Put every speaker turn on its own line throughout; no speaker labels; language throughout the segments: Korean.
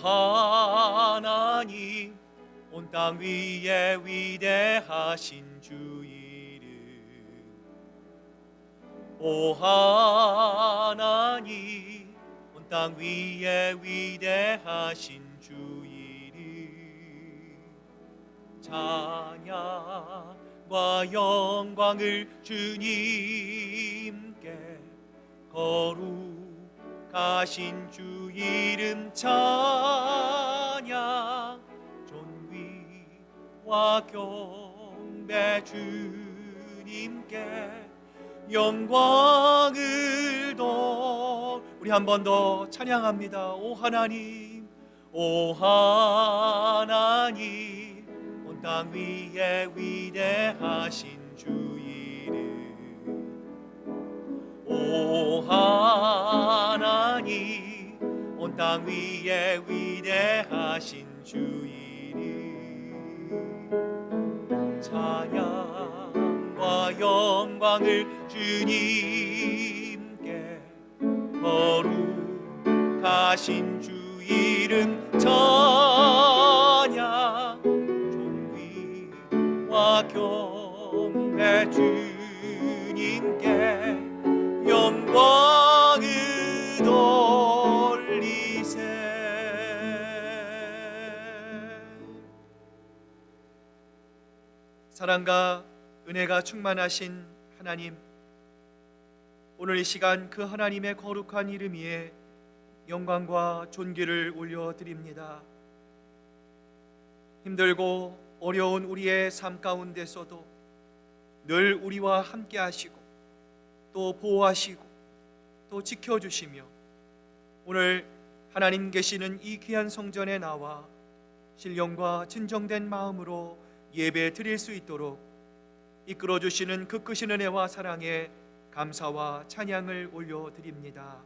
하나님, 온 땅 위에 위대하신 주 이름. 오 하나님, 온 땅 위에 위대하신 주 이름. 찬양과 영광을 주님께, 거룩하신 주 이름 찬양. 존귀와 경배 주님께 영광을 돌. 우리 한 번 더 찬양합니다. 오 하나님, 오 하나님, 온 땅 위에 위대하신 주 이름. 오 하나님, 온 땅 위에 위대하신 주 이름. 찬양과 영광을 주님께, 거룩하신 주 이름 찬양. 존귀와 경배 주님께 영광을 돌리세. 사랑과 은혜가 충만하신 하나님, 오늘 이 시간 그 하나님의 거룩한 이름 위에 영광과 존귀를 올려드립니다. 힘들고 어려운 우리의 삶 가운데서도 늘 우리와 함께 하시고 또 보호하시고 또 지켜주시며, 오늘 하나님 계시는 이 귀한 성전에 나와 신령과 진정된 마음으로 예배 드릴 수 있도록 이끌어주시는 그 크신 은혜와 사랑에 감사와 찬양을 올려드립니다.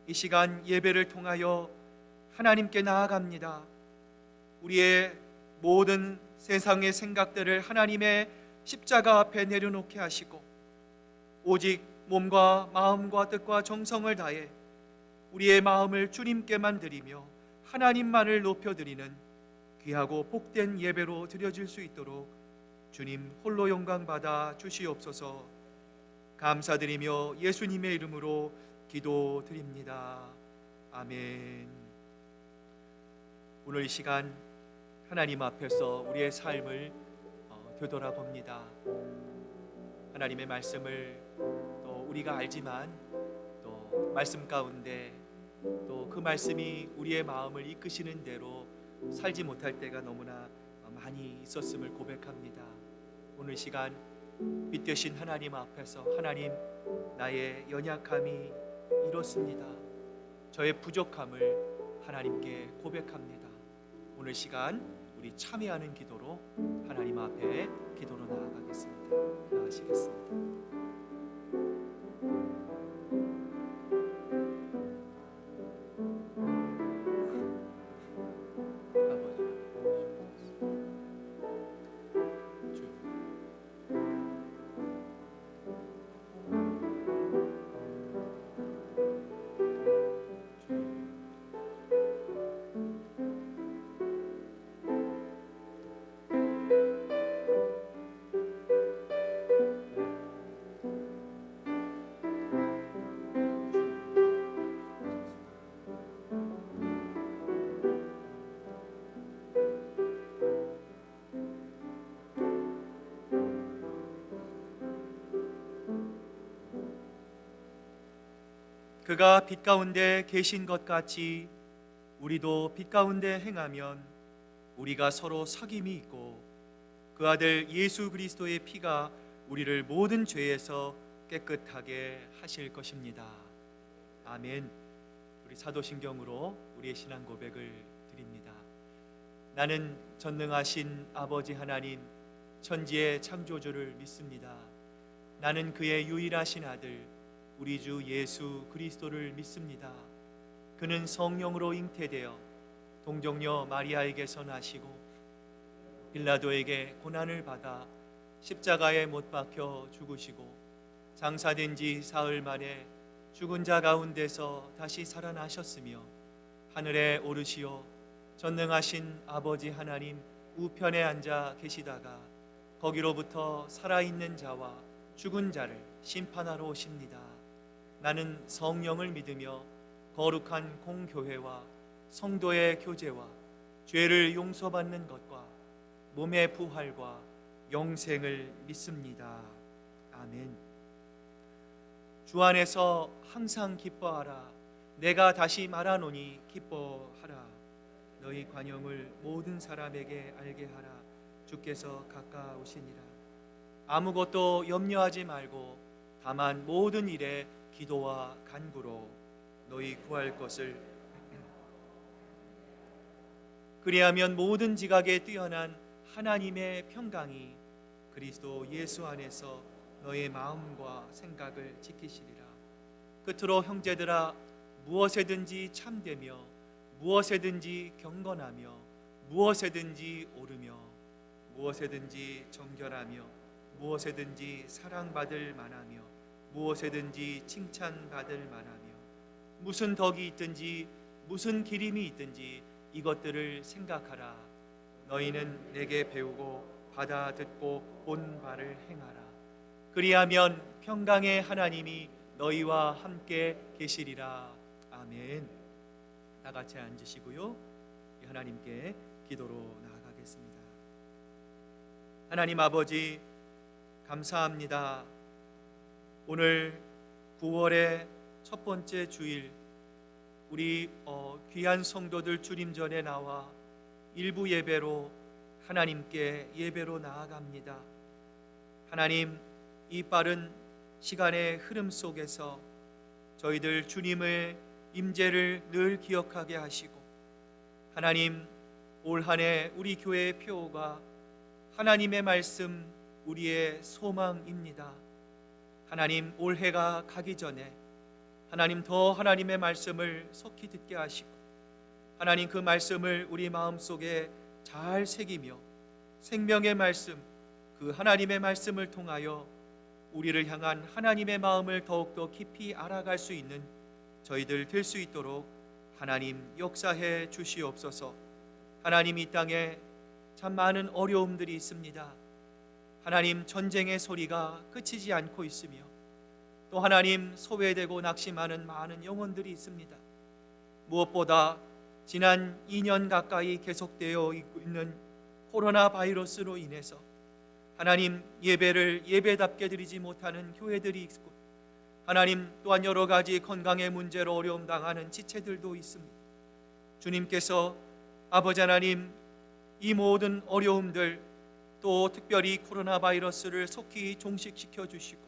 이 시간 예배를 통하여 하나님께 나아갑니다. 우리의 모든 세상의 생각들을 하나님의 십자가 앞에 내려놓게 하시고, 오직 몸과 마음과 뜻과 정성을 다해 우리의 마음을 주님께만 드리며 하나님만을 높여드리는 귀하고 복된 예배로 드려질 수 있도록 주님 홀로 영광 받아 주시옵소서. 감사드리며 예수님의 이름으로 기도드립니다. 아멘. 오늘 이 시간 하나님 앞에서 우리의 삶을 되돌아봅니다. 하나님의 말씀을 또 우리가 알지만 또 말씀 가운데 또 그 말씀이 우리의 마음을 이끄시는 대로 살지 못할 때가 너무나 많이 있었음을 고백합니다. 오늘 시간 빛 되신 하나님 앞에서, 하나님, 나의 연약함이 이렇습니다. 저의 부족함을 하나님께 고백합니다. 오늘 시간 우리 참여하는 기도로 하나님 앞에 기도로 나아가겠습니다. 나아가시겠습니다. 그가 빛 가운데 계신 것 같이 우리도 빛 가운데 행하면 우리가 서로 사귐이 있고, 그 아들 예수 그리스도의 피가 우리를 모든 죄에서 깨끗하게 하실 것입니다. 아멘. 우리 사도신경으로 우리의 신앙 고백을 드립니다. 나는 전능하신 아버지 하나님, 천지의 창조주를 믿습니다. 나는 그의 유일하신 아들 우리 주 예수 그리스도를 믿습니다. 그는 성령으로 잉태되어 동정녀 마리아에게서 나시고 빌라도에게 고난을 받아 십자가에 못 박혀 죽으시고 장사된 지 사흘 만에 죽은 자 가운데서 다시 살아나셨으며 하늘에 오르시어 전능하신 아버지 하나님 우편에 앉아 계시다가 거기로부터 살아있는 자와 죽은 자를 심판하러 오십니다. 나는 성령을 믿으며 거룩한 공교회와 성도의 교제와 죄를 용서받는 것과 몸의 부활과 영생을 믿습니다. 아멘. 주 안에서 항상 기뻐하라. 내가 다시 말하노니 기뻐하라. 너희 관용을 모든 사람에게 알게 하라. 주께서 가까우시니라. 아무것도 염려하지 말고 다만 모든 일에 기도와 간구로 너희 구할 것을 그리하면 모든 지각에 뛰어난 하나님의 평강이 그리스도 예수 안에서 너의 마음과 생각을 지키시리라. 끝으로 형제들아, 무엇에든지 참되며 무엇에든지 경건하며 무엇에든지 오르며 무엇에든지 정결하며 무엇에든지 사랑받을 만하며 무엇에든지 칭찬받을 만하며 무슨 덕이 있든지 무슨 기림이 있든지 이것들을 생각하라. 너희는 내게 배우고 받아 듣고 본 바를 행하라. 그리하면 평강의 하나님이 너희와 함께 계시리라. 아멘. 다 같이 앉으시고요, 하나님께 기도로 나아가겠습니다. 하나님 아버지, 감사합니다. 오늘 9월의 첫 번째 주일, 우리 귀한 성도들 주님 전에 나와 일부 예배로 하나님께 예배로 나아갑니다. 하나님, 이 빠른 시간의 흐름 속에서 저희들 주님의 임재를 늘 기억하게 하시고, 하나님, 올 한 해 우리 교회의 표가 하나님의 말씀, 우리의 소망입니다. 하나님, 올해가 가기 전에 하나님 더 하나님의 말씀을 속히 듣게 하시고, 하나님 그 말씀을 우리 마음속에 잘 새기며 생명의 말씀, 그 하나님의 말씀을 통하여 우리를 향한 하나님의 마음을 더욱더 깊이 알아갈 수 있는 저희들 될 수 있도록 하나님 역사해 주시옵소서. 하나님, 이 땅에 참 많은 어려움들이 있습니다. 하나님, 전쟁의 소리가 그치지 않고 있으며 또 하나님, 소외되고 낙심하는 많은 영혼들이 있습니다. 무엇보다 지난 2년 가까이 계속되어 있는 코로나 바이러스로 인해서 하나님, 예배를 예배답게 드리지 못하는 교회들이 있고, 하나님 또한 여러 가지 건강의 문제로 어려움 당하는 지체들도 있습니다. 주님께서 아버지 하나님, 이 모든 어려움들, 또 특별히 코로나 바이러스를 속히 종식시켜 주시고,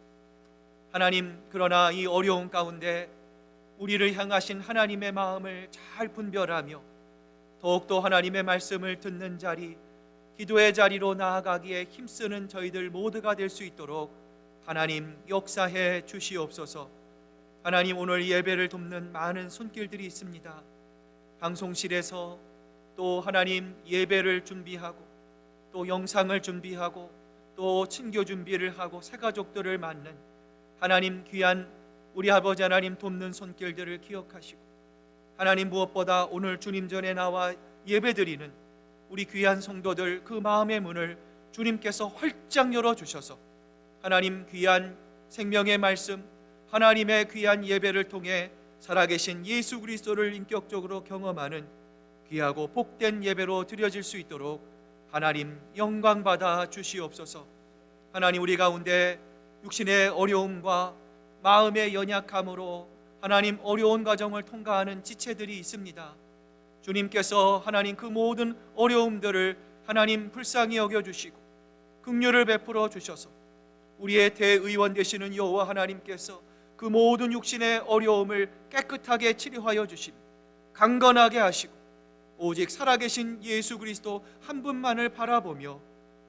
하나님, 그러나 이 어려움 가운데 우리를 향하신 하나님의 마음을 잘 분별하며 더욱더 하나님의 말씀을 듣는 자리, 기도의 자리로 나아가기에 힘쓰는 저희들 모두가 될 수 있도록 하나님 역사해 주시옵소서. 하나님, 오늘 예배를 돕는 많은 손길들이 있습니다. 방송실에서 또 하나님 예배를 준비하고 또 영상을 준비하고 또 친교 준비를 하고 새가족들을 맞는 하나님 귀한 우리 아버지 하나님 돕는 손길들을 기억하시고, 하나님 무엇보다 오늘 주님 전에 나와 예배드리는 우리 귀한 성도들 그 마음의 문을 주님께서 활짝 열어주셔서 하나님 귀한 생명의 말씀, 하나님의 귀한 예배를 통해 살아계신 예수 그리스도를 인격적으로 경험하는 귀하고 복된 예배로 드려질 수 있도록 하나님 영광 받아 주시옵소서. 하나님, 우리 가운데 육신의 어려움과 마음의 연약함으로 하나님 어려운 과정을 통과하는 지체들이 있습니다. 주님께서 하나님 그 모든 어려움들을 하나님 불쌍히 여겨주시고 긍휼을 베풀어 주셔서 우리의 대의원 되시는 여호와 하나님께서 그 모든 육신의 어려움을 깨끗하게 치료하여 주시며 강건하게 하시고 오직 살아계신 예수 그리스도 한 분만을 바라보며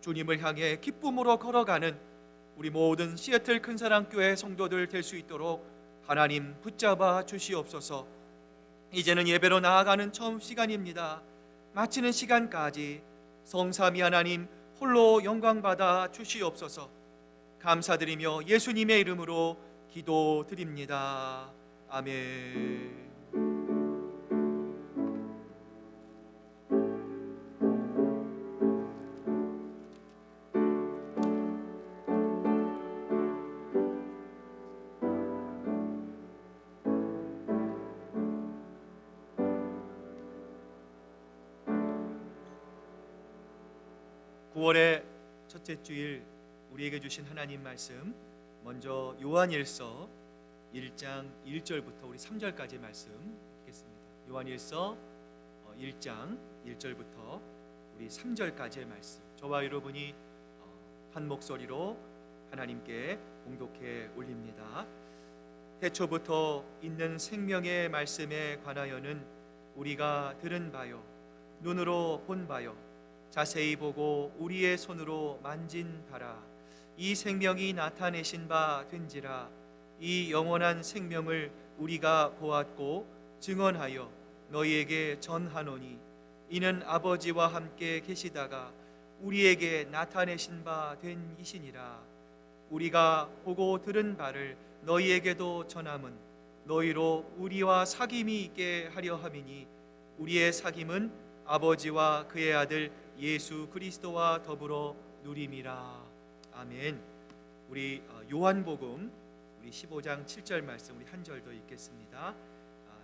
주님을 향해 기쁨으로 걸어가는 우리 모든 시애틀 큰사랑교회 성도들 될 수 있도록 하나님 붙잡아 주시옵소서. 이제는 예배로 나아가는 처음 시간입니다. 마치는 시간까지 성삼위 하나님 홀로 영광 받아 주시옵소서. 감사드리며 예수님의 이름으로 기도드립니다. 아멘. 9월의 첫째 주일 우리에게 주신 하나님 말씀, 먼저 요한일서 1장 1절부터 우리 3절까지 말씀 읽겠습니다. 요한일서 1장 1절부터 우리 3절까지의 말씀, 저와 여러분이 한 목소리로 하나님께 봉독해 올립니다. 태초부터 있는 생명의 말씀에 관하여는 우리가 들은 바요, 눈으로 본 바요, 자세히 보고 우리의 손으로 만진 바라. 이 생명이 나타내신 바 된지라. 이 영원한 생명을 우리가 보았고 증언하여 너희에게 전하노니, 이는 아버지와 함께 계시다가 우리에게 나타내신 바 된 이시니라. 우리가 보고 들은 바를 너희에게도 전함은 너희로 우리와 사귐이 있게 하려 함이니, 우리의 사귐은 아버지와 그의 아들 예수 그리스도와 더불어 누림이라. 아멘. 우리 요한복음 우리 15장 7절 말씀 우리 한 절 더 읽겠습니다.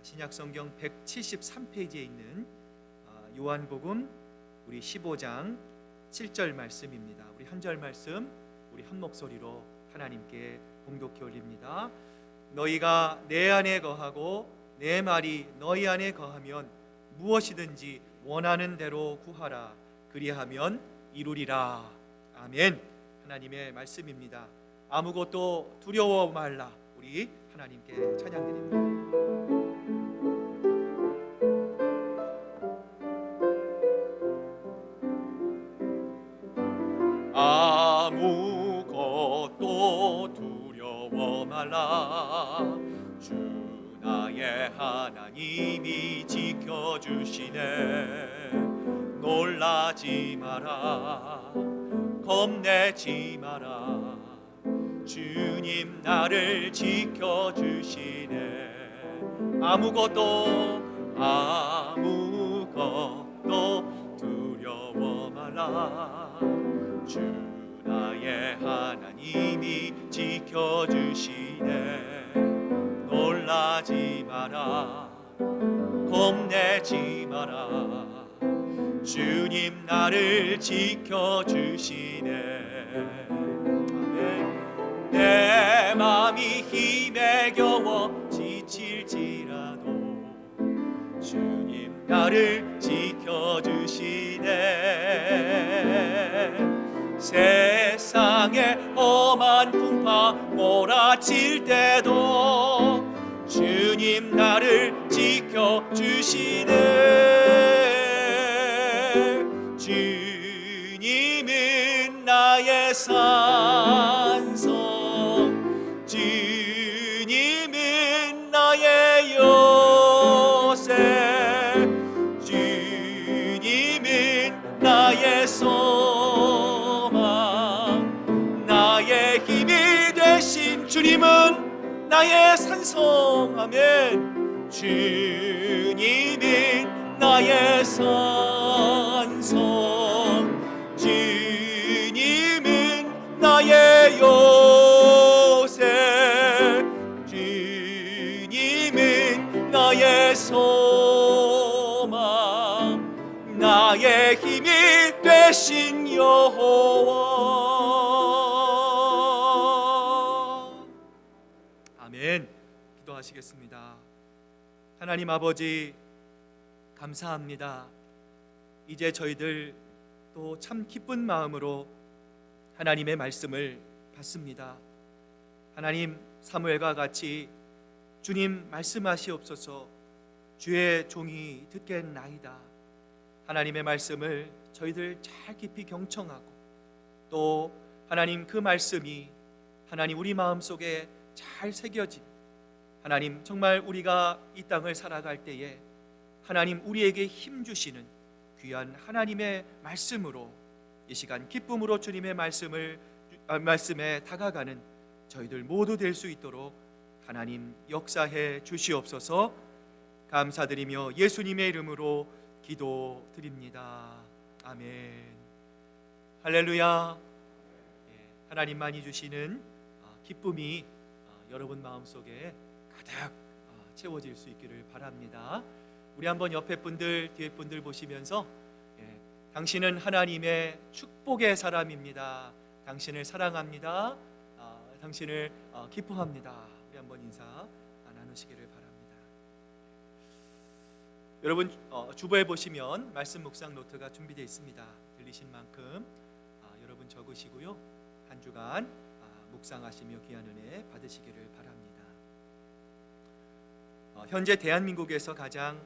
신약성경 173페이지에 있는 요한복음 우리 15장 7절 말씀입니다. 우리 한 절 말씀 우리 한 목소리로 하나님께 봉독해 올립니다. 너희가 내 안에 거하고 내 말이 너희 안에 거하면 무엇이든지 원하는 대로 구하라. 그리하면 이루리라. 아멘. 하나님의 말씀입니다. 아무것도 두려워 말라. 우리 하나님께 찬양드립니다. 아무것도 두려워 말라. 주 나의 하나님이 지켜주시네. 놀라지 마라, 겁내지 마라. 주님 나를 지켜주시네. 아무것도 두려워 말라. 주 나의 하나님이 지켜주시네. 놀라지 마라, 겁내지 마라. 주님 나를 지켜주시네. 아멘. 내 맘이 힘에 겨워 지칠지라도 주님 나를 지켜주시네. 세상에 험한 풍파 몰아칠 때도 주님 나를 지켜주시네. 주님은 나의 산성, 주님은 나의 요새, 주님은 나의 소망, 나의 힘이 되신 주님은 나의 산성. 아멘. 주님은 나의 산성, 주님은 나의 요새, 주님은 나의 소망, 나의 힘이 되신 여호와. 아멘. 기도하시겠습니다. 하나님 아버지, 감사합니다. 이제 저희들 또 참 기쁜 마음으로 하나님의 말씀을 받습니다. 하나님, 사무엘과 같이 주님 말씀하시옵소서. 주의 종이 듣겠나이다. 하나님의 말씀을 저희들 잘 깊이 경청하고, 또 하나님 그 말씀이 하나님 우리 마음속에 잘 새겨진, 하나님 정말 우리가 이 땅을 살아갈 때에 하나님 우리에게 힘 주시는 귀한 하나님의 말씀으로 이 시간 기쁨으로 주님의 말씀에 다가가는 저희들 모두 될 수 있도록 하나님 역사해 주시옵소서. 감사드리며 예수님의 이름으로 기도드립니다. 아멘. 할렐루야. 하나님만이 주시는 기쁨이 여러분 마음속에 가득 채워질 수 있기를 바랍니다. 우리 한번 옆에 분들, 뒤에 분들 보시면서 당신은 하나님의 축복의 사람입니다. 당신을 사랑합니다. 당신을 기뻐합니다. 우리 한번 인사 나누시기를 바랍니다. 여러분 주보에 보시면 말씀 묵상 노트가 준비되어 있습니다. 들리신 만큼 여러분 적으시고요. 한 주간 묵상하시며 귀한 은혜 받으시기를 바랍니다. 현재 대한민국에서 가장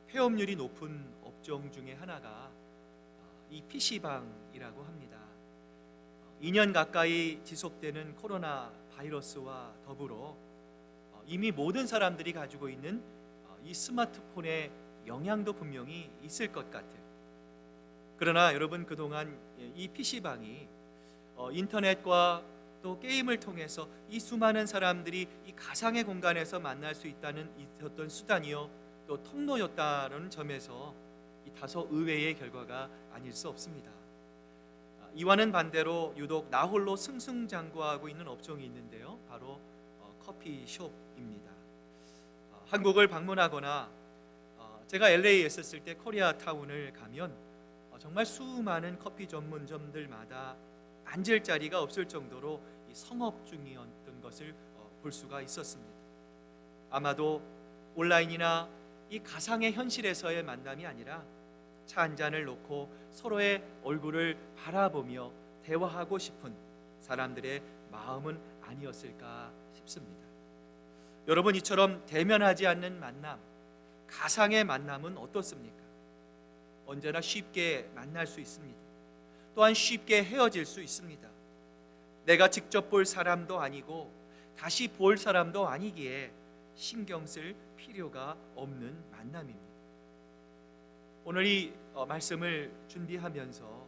폐업률이 높은 업종 중에 하나가 이 PC방이라고 합니다. 2년 가까이 지속되는 코로나 바이러스와 더불어 이미 모든 사람들이 가지고 있는 이 스마트폰의 영향도 분명히 있을 것 같아요. 그러나 여러분, 그동안 이 PC방이 인터넷과 또 게임을 통해서 이 수많은 사람들이 이 가상의 공간에서 만날 수 있었던 수단이요, 또 통로였다는 점에서 이 다소 의외의 결과가 아닐 수 없습니다. 이와는 반대로 유독 나 홀로 승승장구하고 있는 업종이 있는데요, 바로 커피숍입니다. 한국을 방문하거나 제가 LA에 있었을 때 코리아타운을 가면 정말 수많은 커피 전문점들마다 앉을 자리가 없을 정도로 이 성업 중이었던 것을 볼 수가 있었습니다. 아마도 온라인이나 이 가상의 현실에서의 만남이 아니라 차 한 잔을 놓고 서로의 얼굴을 바라보며 대화하고 싶은 사람들의 마음은 아니었을까 싶습니다. 여러분, 이처럼 대면하지 않는 만남, 가상의 만남은 어떻습니까? 언제나 쉽게 만날 수 있습니다. 또한 쉽게 헤어질 수 있습니다. 내가 직접 볼 사람도 아니고 다시 볼 사람도 아니기에 신경 쓸 필요가 없는 만남입니다. 오늘 이 말씀을 준비하면서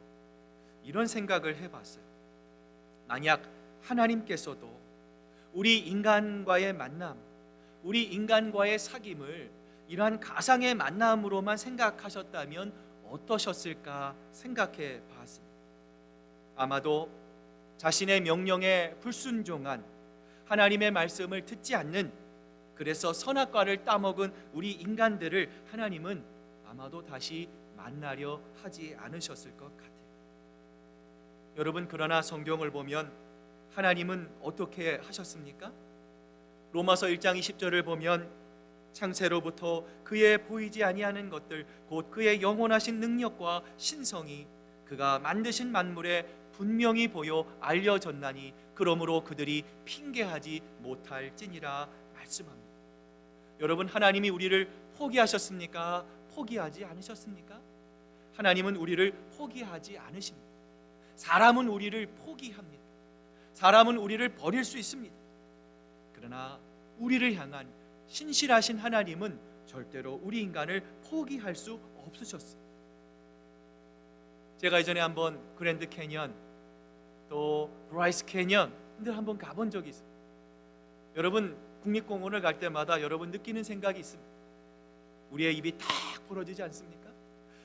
이런 생각을 해봤어요. 만약 하나님께서도 우리 인간과의 만남, 우리 인간과의 사귐을 이러한 가상의 만남으로만 생각하셨다면 어떠셨을까 생각해 봤습니다. 아마도 자신의 명령에 불순종한, 하나님의 말씀을 듣지 않는, 그래서 선악과를 따먹은 우리 인간들을 하나님은 아마도 다시 만나려 하지 않으셨을 것 같아요. 여러분, 그러나 성경을 보면 하나님은 어떻게 하셨습니까? 로마서 1장 20절을 보면 창세로부터 그의 보이지 아니하는 것들, 곧 그의 영원하신 능력과 신성이 그가 만드신 만물에 분명히 보여 알려졌나니 그러므로 그들이 핑계하지 못할지니라 말씀합니다. 여러분, 하나님이 우리를 포기하셨습니까? 포기하지 않으셨습니까? 하나님은 우리를 포기하지 않으십니다. 사람은 우리를 포기합니다. 사람은 우리를 버릴 수 있습니다. 그러나 우리를 향한 신실하신 하나님은 절대로 우리 인간을 포기할 수 없으셨습니다. 제가 이전에 한번 그랜드 캐년, 또 브라이스 캐년들 한번 가본 적이 있습니다. 여러분, 국립공원을 갈 때마다 여러분 느끼는 생각이 있습니다. 우리의 입이 탁 벌어지지 않습니까?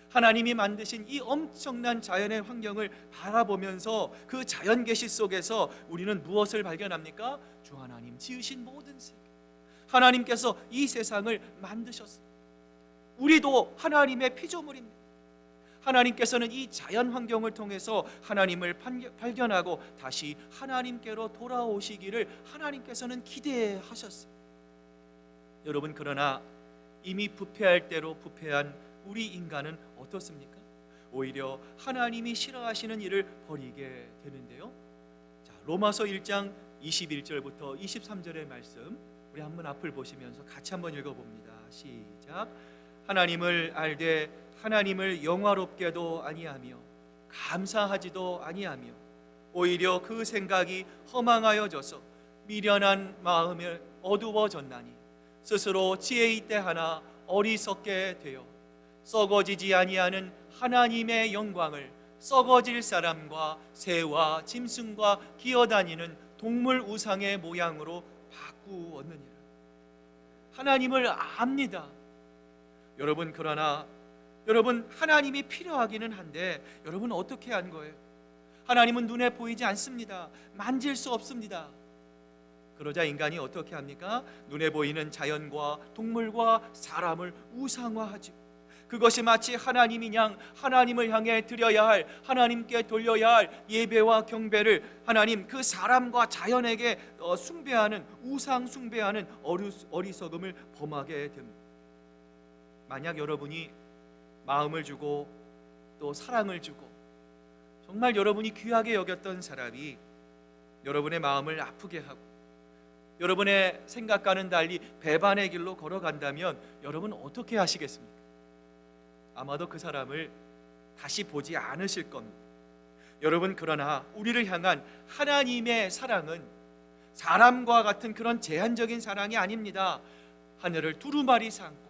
하나님이 만드신 이 엄청난 자연의 환경을 바라보면서 그 자연 계시 속에서 우리는 무엇을 발견합니까? 주 하나님 지으신 모든 세계, 하나님께서 이 세상을 만드셨습니다. 우리도 하나님의 피조물입니다. 하나님께서는 이 자연 환경을 통해서 하나님을 발견하고 다시 하나님께로 돌아오시기를 하나님께서는 기대하셨습니다. 여러분, 그러나 이미 부패할 대로 부패한 우리 인간은 어떻습니까? 오히려 하나님이 싫어하시는 일을 벌이게 되는데요. 자, 로마서 1장 21절부터 23절의 말씀, 우리 한번 앞을 보시면서 같이 한번 읽어봅니다. 시작. 하나님을 알되 하나님을 영화롭게도 아니하며 감사하지도 아니하며 오히려 그 생각이 허망하여져서 미련한 마음에 어두워졌나니 스스로 지혜 있대 하나 어리석게 되어 썩어지지 아니하는 하나님의 영광을 썩어질 사람과 새와 짐승과 기어다니는 동물 우상의 모양으로 바꾸었느니라. 하나님을 압니다. 여러분, 그러나 여러분, 하나님이 필요하기는 한데 여러분 어떻게 한 거예요? 하나님은 눈에 보이지 않습니다. 만질 수 없습니다. 그러자 인간이 어떻게 합니까? 눈에 보이는 자연과 동물과 사람을 우상화하죠. 그것이 마치 하나님이 양 하나님을 향해 드려야 할, 하나님께 돌려야 할 예배와 경배를 하나님 그 사람과 자연에게 숭배하는, 우상 숭배하는 어리석음을 범하게 됩니다. 만약 여러분이 마음을 주고 또 사랑을 주고 정말 여러분이 귀하게 여겼던 사람이 여러분의 마음을 아프게 하고 여러분의 생각과는 달리 배반의 길로 걸어간다면 여러분 어떻게 하시겠습니까? 아마도 그 사람을 다시 보지 않으실 겁니다. 여러분, 그러나 우리를 향한 하나님의 사랑은 사람과 같은 그런 제한적인 사랑이 아닙니다. 하늘을 두루마리 삼고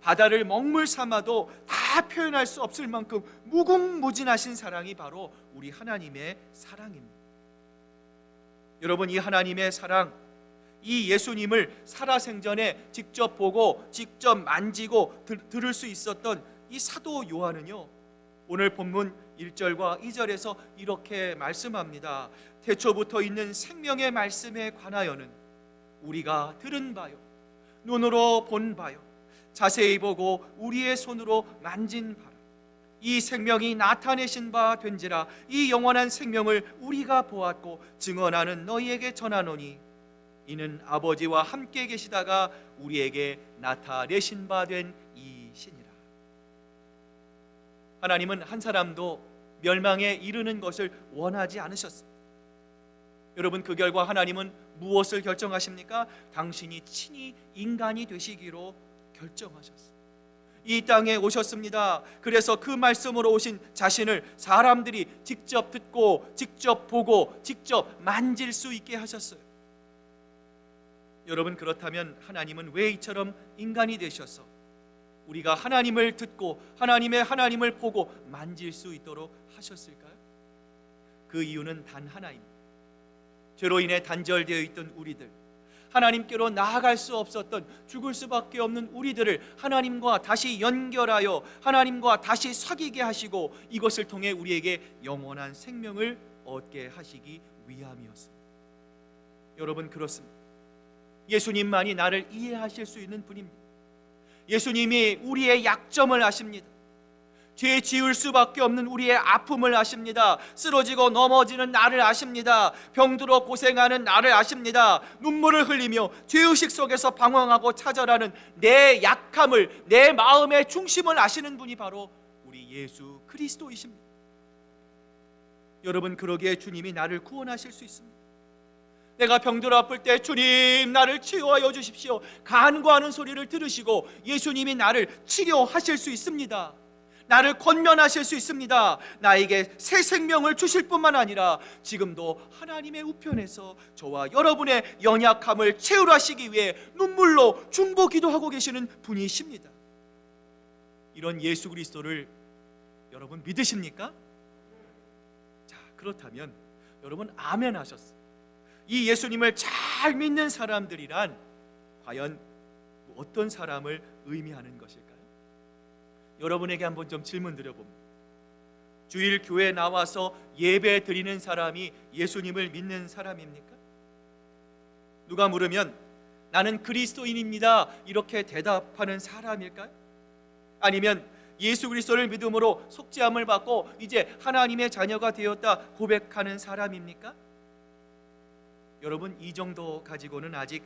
바다를 먹물 삼아도 다 표현할 수 없을 만큼 무궁무진하신 사랑이 바로 우리 하나님의 사랑입니다. 여러분, 이 하나님의 사랑, 이 예수님을 살아생전에 직접 보고 직접 만지고 들을 수 있었던 이 사도 요한은요, 오늘 본문 1절과 2절에서 이렇게 말씀합니다. 태초부터 있는 생명의 말씀에 관하여는 우리가 들은 바요, 눈으로 본 바요, 자세히 보고 우리의 손으로 만진 바라. 이 생명이 나타내신 바 된지라. 이 영원한 생명을 우리가 보았고 증언하는 너희에게 전하노니 이는 아버지와 함께 계시다가 우리에게 나타내신 바 된 이시니라. 하나님은 한 사람도 멸망에 이르는 것을 원하지 않으셨습니다. 여러분, 그 결과 하나님은 무엇을 결정하십니까? 당신이 친히 인간이 되시기로 결정하셨습니다. 이 땅에 오셨습니다. 그래서 그 말씀으로 오신 자신을 사람들이 직접 듣고 직접 보고 직접 만질 수 있게 하셨어요. 여러분, 그렇다면 하나님은 왜 이처럼 인간이 되셔서 우리가 하나님을 듣고 하나님을 보고 만질 수 있도록 하셨을까요? 그 이유는 단 하나입니다. 죄로 인해 단절되어 있던 우리들, 하나님께로 나아갈 수 없었던, 죽을 수밖에 없는 우리들을 하나님과 다시 연결하여 하나님과 다시 사귀게 하시고 이것을 통해 우리에게 영원한 생명을 얻게 하시기 위함이었습니다. 여러분, 그렇습니다. 예수님만이 나를 이해하실 수 있는 분입니다. 예수님이 우리의 약점을 아십니다. 죄 지을 수밖에 없는 우리의 아픔을 아십니다. 쓰러지고 넘어지는 나를 아십니다. 병들어 고생하는 나를 아십니다. 눈물을 흘리며 죄의식 속에서 방황하고 찾아라는 내 약함을, 내 마음의 중심을 아시는 분이 바로 우리 예수 그리스도이십니다. 여러분, 그러기에 주님이 나를 구원하실 수 있습니다. 내가 병들어 아플 때 주님 나를 치유하여 주십시오 간구하는 소리를 들으시고 예수님이 나를 치료하실 수 있습니다. 나를 권면하실 수 있습니다. 나에게 새 생명을 주실 뿐만 아니라 지금도 하나님의 우편에서 저와 여러분의 연약함을 채우라시기 위해 눈물로 중보 기도하고 계시는 분이십니다. 이런 예수 그리스도를 여러분 믿으십니까? 자, 그렇다면 여러분 아멘 하셨어요. 이 예수님을 잘 믿는 사람들이란 과연 어떤 사람을 의미하는 것일까요? 여러분에게 한번 좀 질문 드려봅니다. 주일 교회에 나와서 예배 드리는 사람이 예수님을 믿는 사람입니까? 누가 물으면 나는 그리스도인입니다 이렇게 대답하는 사람일까요? 아니면 예수 그리스도를 믿음으로 속죄함을 받고 이제 하나님의 자녀가 되었다 고백하는 사람입니까? 여러분, 이 정도 가지고는 아직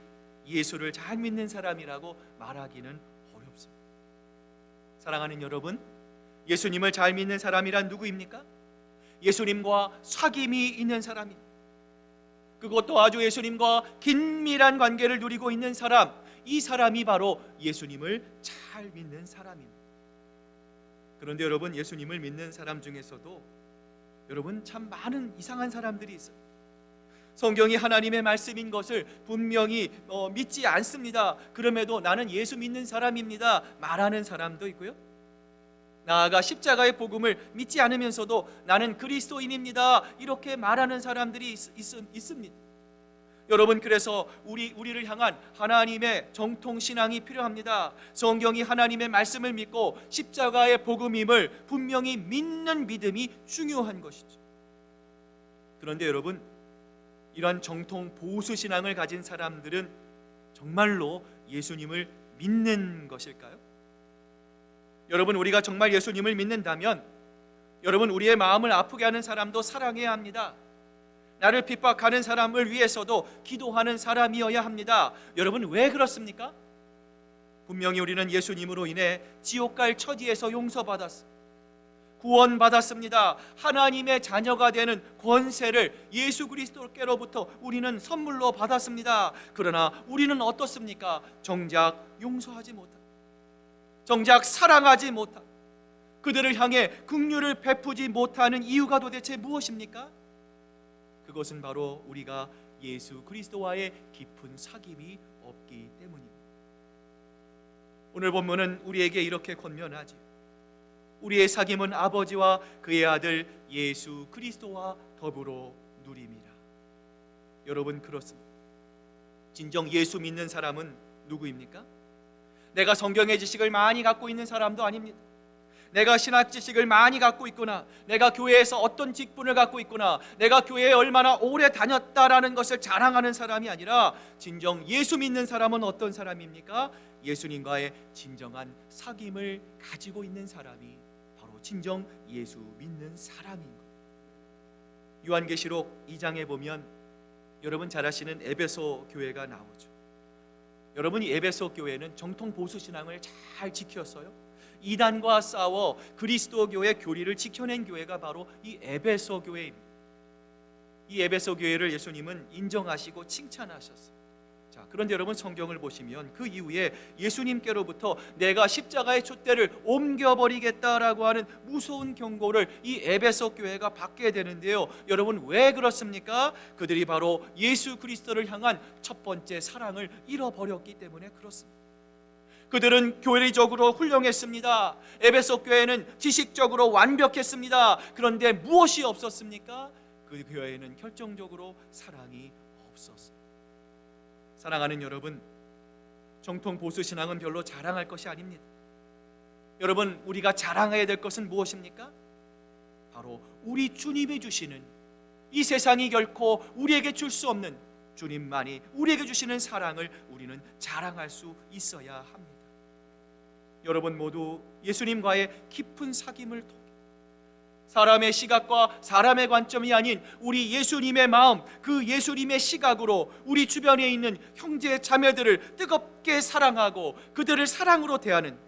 예수를 잘 믿는 사람이라고 말하기는 어렵습니다. 사랑하는 여러분, 예수님을 잘 믿는 사람이란 누구입니까? 예수님과 사귐이 있는 사람입니다. 그것도 아주 예수님과 긴밀한 관계를 누리고 있는 사람, 이 사람이 바로 예수님을 잘 믿는 사람입니다. 그런데 여러분, 예수님을 믿는 사람 중에서도 여러분 참 많은 이상한 사람들이 있어요. 성경이 하나님의 말씀인 것을 분명히 믿지 않습니다. 그럼에도 나는 예수 믿는 사람입니다 말하는 사람도 있고요, 나아가 십자가의 복음을 믿지 않으면서도 나는 그리스도인입니다 이렇게 말하는 사람들이 있습니다. 여러분, 그래서 우리를 향한 하나님의 정통신앙이 필요합니다. 성경이 하나님의 말씀을 믿고 십자가의 복음임을 분명히 믿는 믿음이 중요한 것이죠. 그런데 여러분, 이런 정통 보수 신앙을 가진 사람들은 정말로 예수님을 믿는 것일까요? 여러분, 우리가 정말 예수님을 믿는다면 여러분, 우리의 마음을 아프게 하는 사람도 사랑해야 합니다. 나를 핍박하는 사람을 위해서도 기도하는 사람이어야 합니다. 여러분, 왜 그렇습니까? 분명히 우리는 예수님으로 인해 지옥 갈 처지에서 용서받았습니다. 구원받았습니다. 하나님의 자녀가 되는 권세를 예수 그리스도께로부터 우리는 선물로 받았습니다. 그러나 우리는 어떻습니까? 정작 용서하지 못한, 정작 사랑하지 못한, 그들을 향해 긍휼을 베푸지 못하는 이유가 도대체 무엇입니까? 그것은 바로 우리가 예수 그리스도와의 깊은 사귐이 없기 때문입니다. 오늘 본문은 우리에게 이렇게 권면하지, 우리의 사귐은 아버지와 그의 아들 예수 그리스도와 더불어 누림이라. 여러분, 그렇습니다. 진정 예수 믿는 사람은 누구입니까? 내가 성경의 지식을 많이 갖고 있는 사람도 아닙니다. 내가 신학 지식을 많이 갖고 있구나, 내가 교회에서 어떤 직분을 갖고 있구나, 내가 교회에 얼마나 오래 다녔다라는 것을 자랑하는 사람이 아니라 진정 예수 믿는 사람은 어떤 사람입니까? 예수님과의 진정한 사귐을 가지고 있는 사람이 바로 진정 예수 믿는 사람인 거예요. 요한계시록 2장에 보면 여러분 잘 아시는 에베소 교회가 나오죠. 여러분, 이 에베소 교회는 정통 보수 신앙을 잘 지켰어요. 이단과 싸워 그리스도 교회 교리를 지켜낸 교회가 바로 이 에베소 교회입니다. 이 에베소 교회를 예수님은 인정하시고 칭찬하셨어요. 자, 그런데 여러분, 성경을 보시면 그 이후에 예수님께로부터 내가 십자가의 촛대를 옮겨버리겠다라고 하는 무서운 경고를 이 에베소 교회가 받게 되는데요. 여러분, 왜 그렇습니까? 그들이 바로 예수 그리스도를 향한 첫 번째 사랑을 잃어버렸기 때문에 그렇습니다. 그들은 교리적으로 훌륭했습니다. 에베소 교회는 지식적으로 완벽했습니다. 그런데 무엇이 없었습니까? 그 교회에는 결정적으로 사랑이 없었습니다. 사랑하는 여러분, 정통 보수 신앙은 별로 자랑할 것이 아닙니다. 여러분, 우리가 자랑해야 될 것은 무엇입니까? 바로 우리 주님이 주시는, 이 세상이 결코 우리에게 줄 수 없는 주님만이 우리에게 주시는 사랑을 우리는 자랑할 수 있어야 합니다. 여러분 모두 예수님과의 깊은 사귐을 통해 사람의 시각과 사람의 관점이 아닌 우리 예수님의 마음, 그 예수님의 시각으로 우리 주변에 있는 형제 자매들을 뜨겁게 사랑하고 그들을 사랑으로 대하는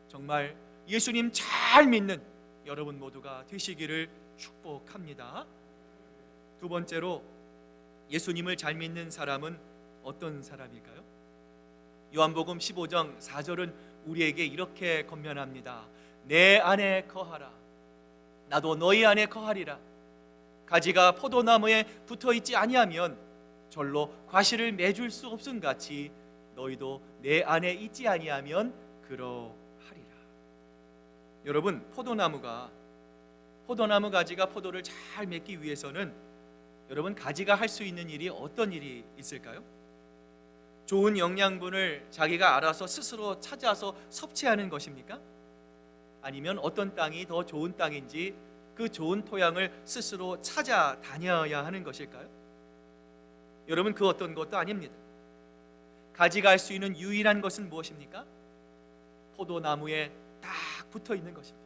정말 예수님 잘 믿는 여러분 모두가 되시기를 축복합니다. 두 번째로, 예수님을 잘 믿는 사람은 어떤 사람일까요? 요한복음 15장 4절은 우리에게 이렇게 권면합니다. 내 안에 거하라, 나도 너희 안에 거하리라. 가지가 포도나무에 붙어있지 아니하면 절로 과실을 맺을 수 없음 같이 너희도 내 안에 있지 아니하면 그러하리라. 여러분, 포도나무 가지가 포도를 잘 맺기 위해서는 여러분, 가지가 할 수 있는 일이 어떤 일이 있을까요? 좋은 영양분을 자기가 알아서 스스로 찾아서 섭취하는 것입니까? 아니면 어떤 땅이 더 좋은 땅인지 그 좋은 토양을 스스로 찾아다녀야 하는 것일까요? 여러분, 그 어떤 것도 아닙니다. 가지가 할 수 있는 유일한 것은 무엇입니까? 포도나무에 딱 붙어 있는 것입니다.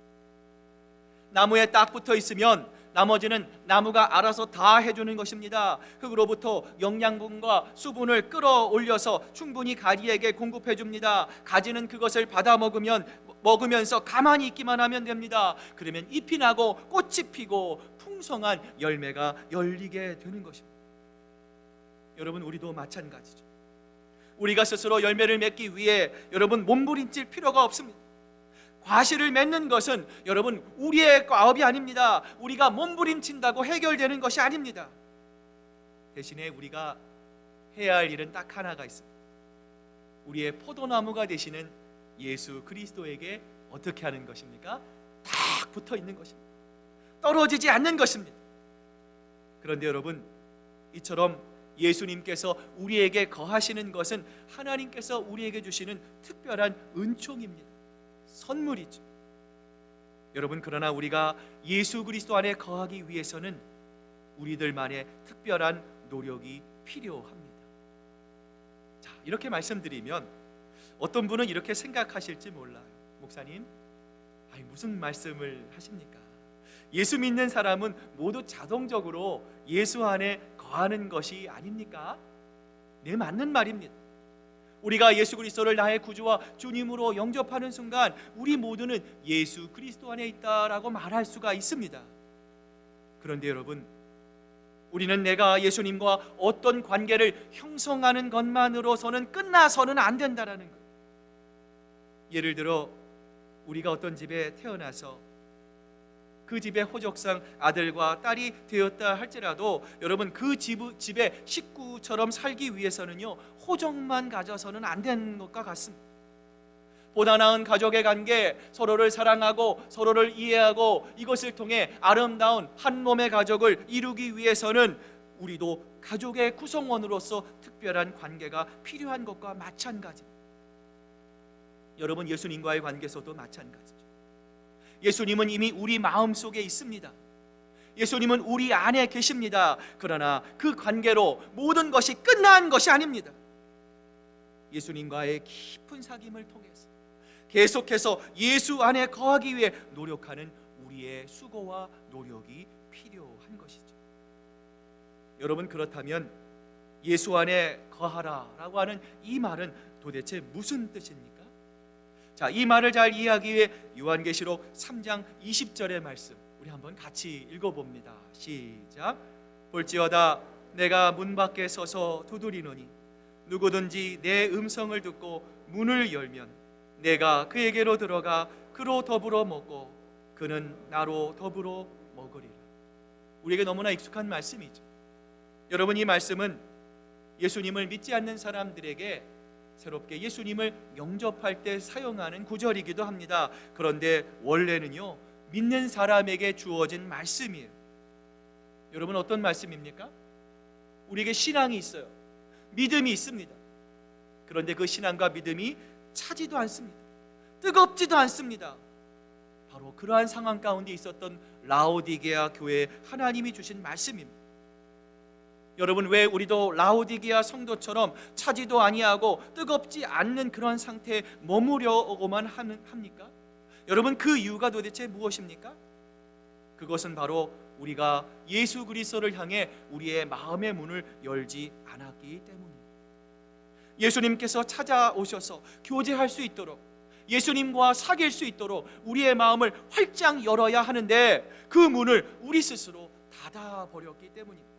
나무에 딱 붙어 있으면 나머지는 나무가 알아서 다 해주는 것입니다. 흙으로부터 영양분과 수분을 끌어올려서 충분히 가지에게 공급해 줍니다. 가지는 그것을 받아 먹으면서 가만히 있기만 하면 됩니다. 그러면 잎이 나고 꽃이 피고 풍성한 열매가 열리게 되는 것입니다. 여러분, 우리도 마찬가지죠. 우리가 스스로 열매를 맺기 위해 여러분 몸부림칠 필요가 없습니다. 과실을 맺는 것은 여러분 우리의 과업이 아닙니다. 우리가 몸부림친다고 해결되는 것이 아닙니다. 대신에 우리가 해야 할 일은 딱 하나가 있습니다. 우리의 포도나무가 되시는 예수 그리스도에게 어떻게 하는 것입니까? 딱 붙어 있는 것입니다. 떨어지지 않는 것입니다. 그런데 여러분, 이처럼 예수님께서 우리에게 거하시는 것은 하나님께서 우리에게 주시는 특별한 은총입니다. 선물이죠. 여러분, 그러나 우리가 예수 그리스도 안에 거하기 위해서는 우리들만의 특별한 노력이 필요합니다. 자, 이렇게 말씀드리면 어떤 분은 이렇게 생각하실지 몰라요. 목사님, 아니, 무슨 말씀을 하십니까? 예수 믿는 사람은 모두 자동적으로 예수 안에 거하는 것이 아닙니까? 네, 맞는 말입니다. 우리가 예수 그리스도를 나의 구주와 주님으로 영접하는 순간 우리 모두는 예수 그리스도 안에 있다라고 말할 수가 있습니다. 그런데 여러분, 우리는 내가 예수님과 어떤 관계를 형성하는 것만으로서는 끝나서는 안 된다라는 것. 예를 들어 우리가 어떤 집에 태어나서 그 집의 호적상 아들과 딸이 되었다 할지라도 여러분, 그 집의 식구처럼 살기 위해서는요, 호적만 가져서는 안 되는 것과 같습니다. 보다 나은 가족의 관계, 서로를 사랑하고 서로를 이해하고 이것을 통해 아름다운 한 몸의 가족을 이루기 위해서는 우리도 가족의 구성원으로서 특별한 관계가 필요한 것과 마찬가지입니다. 여러분, 예수님과의 관계에서도 마찬가지죠. 예수님은 이미 우리 마음속에 있습니다. 예수님은 우리 안에 계십니다. 그러나 그 관계로 모든 것이 끝난 것이 아닙니다. 예수님과의 깊은 사귐을 통해서 계속해서 예수 안에 거하기 위해 노력하는 우리의 수고와 노력이 필요한 것이죠. 여러분, 그렇다면 예수 안에 거하라라고 하는 이 말은 도대체 무슨 뜻입니까? 자, 이 말을 잘 이해하기 위해 요한계시록 3장 20절의 말씀 우리 한번 같이 읽어봅니다. 시작. 볼지어다 내가 문 밖에 서서 두드리노니 누구든지 내 음성을 듣고 문을 열면 내가 그에게로 들어가 그로 더불어 먹고 그는 나로 더불어 먹으리라. 우리에게 너무나 익숙한 말씀이죠. 여러분, 이 말씀은 예수님을 믿지 않는 사람들에게 새롭게 예수님을 영접할 때 사용하는 구절이기도 합니다. 그런데 원래는요, 믿는 사람에게 주어진 말씀이에요. 여러분, 어떤 말씀입니까? 우리에게 신앙이 있어요. 믿음이 있습니다. 그런데 그 신앙과 믿음이 차지도 않습니다. 뜨겁지도 않습니다. 바로 그러한 상황 가운데 있었던 라오디게아 교회에 하나님이 주신 말씀입니다. 여러분, 왜 우리도 라오디게아 성도처럼 차지도 아니하고 뜨겁지 않는 그런 상태에 머무려오고만 합니까? 여러분, 그 이유가 도대체 무엇입니까? 그것은 바로 우리가 예수 그리스도를 향해 우리의 마음의 문을 열지 않았기 때문입니다. 예수님께서 찾아오셔서 교제할 수 있도록, 예수님과 사귈 수 있도록 우리의 마음을 활짝 열어야 하는데 그 문을 우리 스스로 닫아버렸기 때문입니다.